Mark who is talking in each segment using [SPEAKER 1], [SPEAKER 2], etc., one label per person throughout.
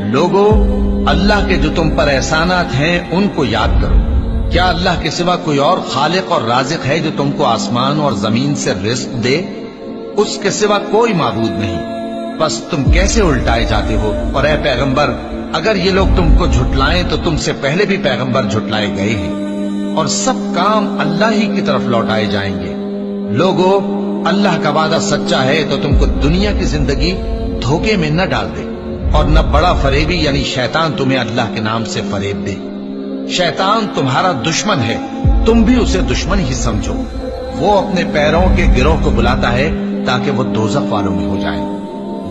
[SPEAKER 1] لوگو، اللہ کے جو تم پر احسانات ہیں ان کو یاد کرو۔ کیا اللہ کے سوا کوئی اور خالق اور رازق ہے جو تم کو آسمان اور زمین سے رزق دے؟ اس کے سوا کوئی معبود نہیں، بس تم کیسے الٹائے جاتے ہو؟ اور اے پیغمبر، اگر یہ لوگ تم کو جھٹلائیں تو تم سے پہلے بھی پیغمبر جھٹلائے گئے ہیں، اور سب کام اللہ ہی کی طرف لوٹائے جائیں گے۔ لوگو، اللہ کا وعدہ سچا ہے تو تم کو دنیا کی زندگی دھوکے میں نہ ڈال دے، اور نہ بڑا فریبی یعنی شیطان تمہیں اللہ کے نام سے فریب دے۔ شیطان تمہارا دشمن ہے، تم بھی اسے دشمن ہی سمجھو۔ وہ اپنے پیروں کے گروہ کو بلاتا ہے تاکہ وہ دوزخ والوں میں ہو جائیں۔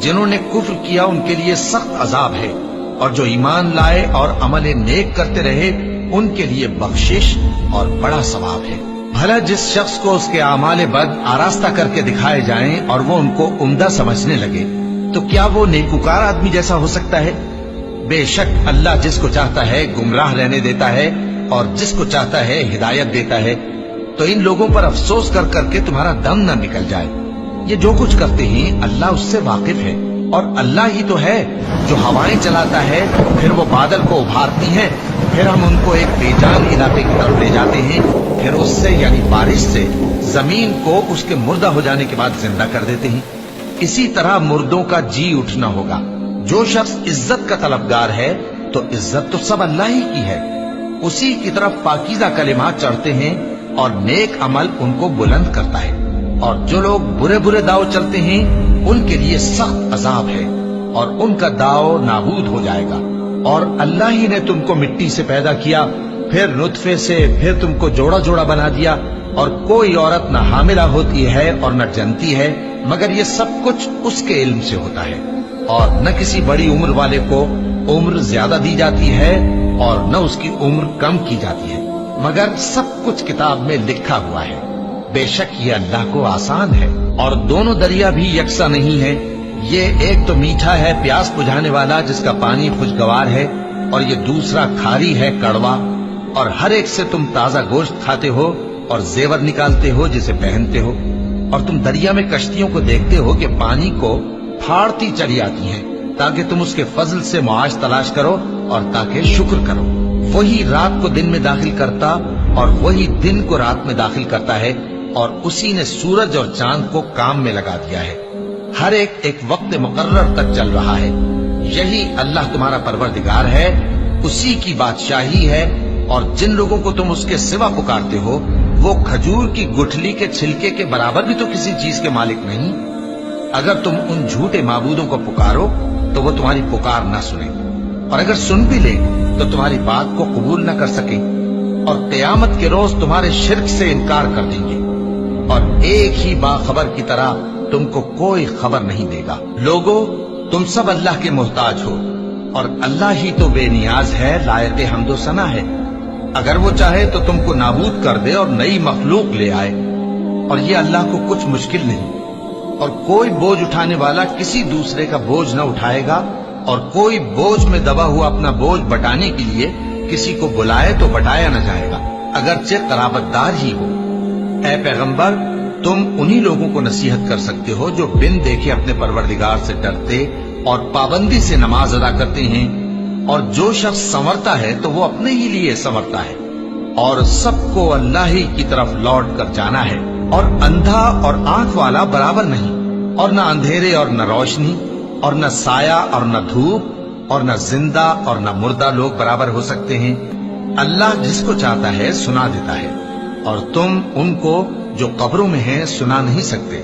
[SPEAKER 1] جنہوں نے کفر کیا ان کے لیے سخت عذاب ہے، اور جو ایمان لائے اور عمل نیک کرتے رہے ان کے لیے بخشش اور بڑا ثواب ہے۔ بھلا جس شخص کو اس کے اعمال بد آراستہ کر کے دکھائے جائیں اور وہ ان کو عمدہ سمجھنے لگے، تو کیا وہ نیکوکار آدمی جیسا ہو سکتا ہے؟ بے شک اللہ جس کو چاہتا ہے گمراہ رہنے دیتا ہے، اور جس کو چاہتا ہے ہدایت دیتا ہے۔ تو ان لوگوں پر افسوس کر کر کے تمہارا دم نہ نکل جائے۔ یہ جو کچھ کرتے ہیں اللہ اس سے واقف ہے، اور اللہ ہی تو ہے جو ہوائیں چلاتا ہے، پھر وہ بادل کو ابھارتی ہیں، پھر ہم ان کو ایک بے جان علاقے کی طرف لے جاتے ہیں، پھر اس سے یعنی بارش سے زمین کو اس کے مردہ ہو جانے کے بعد زندہ کر دیتے ہیں۔ اسی طرح مردوں کا جی اٹھنا ہوگا۔ جو شخص عزت کا طلبگار ہے تو عزت تو سب اللہ ہی کی ہے، اسی کی طرف پاکیزہ کلمات چڑھتے ہیں اور نیک عمل ان کو بلند کرتا ہے، اور جو لوگ برے برے داؤ چلتے ہیں ان کے لیے سخت عذاب ہے، اور ان کا داؤ نابود ہو جائے گا۔ اور اللہ ہی نے تم کو مٹی سے پیدا کیا، پھر نطفے سے، پھر تم کو جوڑا جوڑا بنا دیا، اور کوئی عورت نہ حاملہ ہوتی ہے اور نہ جنتی ہے، مگر یہ سب کچھ اس کے علم سے ہوتا ہے۔ اور نہ کسی بڑی عمر والے کو عمر زیادہ دی جاتی ہے اور نہ اس کی عمر کم کی جاتی ہے، مگر سب کچھ کتاب میں لکھا ہوا ہے۔ بے شک یہ اللہ کو آسان ہے۔ اور دونوں دریا بھی یکساں نہیں ہیں، یہ ایک تو میٹھا ہے پیاس بجھانے والا جس کا پانی خوشگوار ہے، اور یہ دوسرا کھاری ہے کڑوا۔ اور ہر ایک سے تم تازہ گوشت کھاتے ہو اور زیور نکالتے ہو جسے پہنتے ہو، اور تم دریا میں کشتیوں کو دیکھتے ہو کہ پانی کو پھاڑتی چلی آتی ہیں، تاکہ تم اس کے فضل سے معاش تلاش کرو اور تاکہ شکر کرو۔ وہی رات کو دن میں داخل کرتا اور وہی دن کو رات میں داخل کرتا ہے، اور اسی نے سورج اور چاند کو کام میں لگا دیا ہے۔ ہر ایک وقت مقرر تک چل رہا ہے۔ یہی اللہ تمہارا پروردگار ہے، اسی کی بادشاہی ہے۔ اور جن لوگوں کو تم اس کے سوا پکارتے ہو وہ کھجور کی گٹھلی کے چھلکے کے برابر بھی تو کسی چیز کے مالک نہیں۔ اگر تم ان جھوٹے معبودوں کو پکارو تو وہ تمہاری پکار نہ سنیں، اور اگر سن بھی لے تو تمہاری بات کو قبول نہ کر سکیں، اور قیامت کے روز تمہارے شرک سے انکار کر دیں گے، اور ایک ہی باخبر کی طرح تم کو کوئی خبر نہیں دے گا۔ لوگو، تم سب اللہ کے محتاج ہو، اور اللہ ہی تو بے نیاز ہے، لائق حمد و ثنا ہے۔ اگر وہ چاہے تو تم کو نابود کر دے اور نئی مخلوق لے آئے، اور یہ اللہ کو کچھ مشکل نہیں۔ اور کوئی بوجھ اٹھانے والا کسی دوسرے کا بوجھ نہ اٹھائے گا، اور کوئی بوجھ میں دبا ہوا اپنا بوجھ بٹانے کے لیے کسی کو بلائے تو بٹایا نہ جائے گا، اگرچہ قرابت دار ہی ہو۔ اے پیغمبر، تم انہی لوگوں کو نصیحت کر سکتے ہو جو بن دیکھے اپنے پروردگار سے ڈرتے اور پابندی سے نماز ادا کرتے ہیں، اور جو شخص سنورتا ہے تو وہ اپنے ہی لیے سنورتا ہے، اور سب کو اللہ ہی کی طرف لوٹ کر جانا ہے۔ اور اندھا اور آنکھ والا برابر نہیں، اور نہ اندھیرے اور نہ روشنی، اور نہ سایہ اور نہ دھوپ، اور نہ زندہ اور نہ مردہ لوگ برابر ہو سکتے ہیں۔ اللہ جس کو چاہتا ہے سنا دیتا ہے، اور تم ان کو جو قبروں میں ہیں سنا نہیں سکتے۔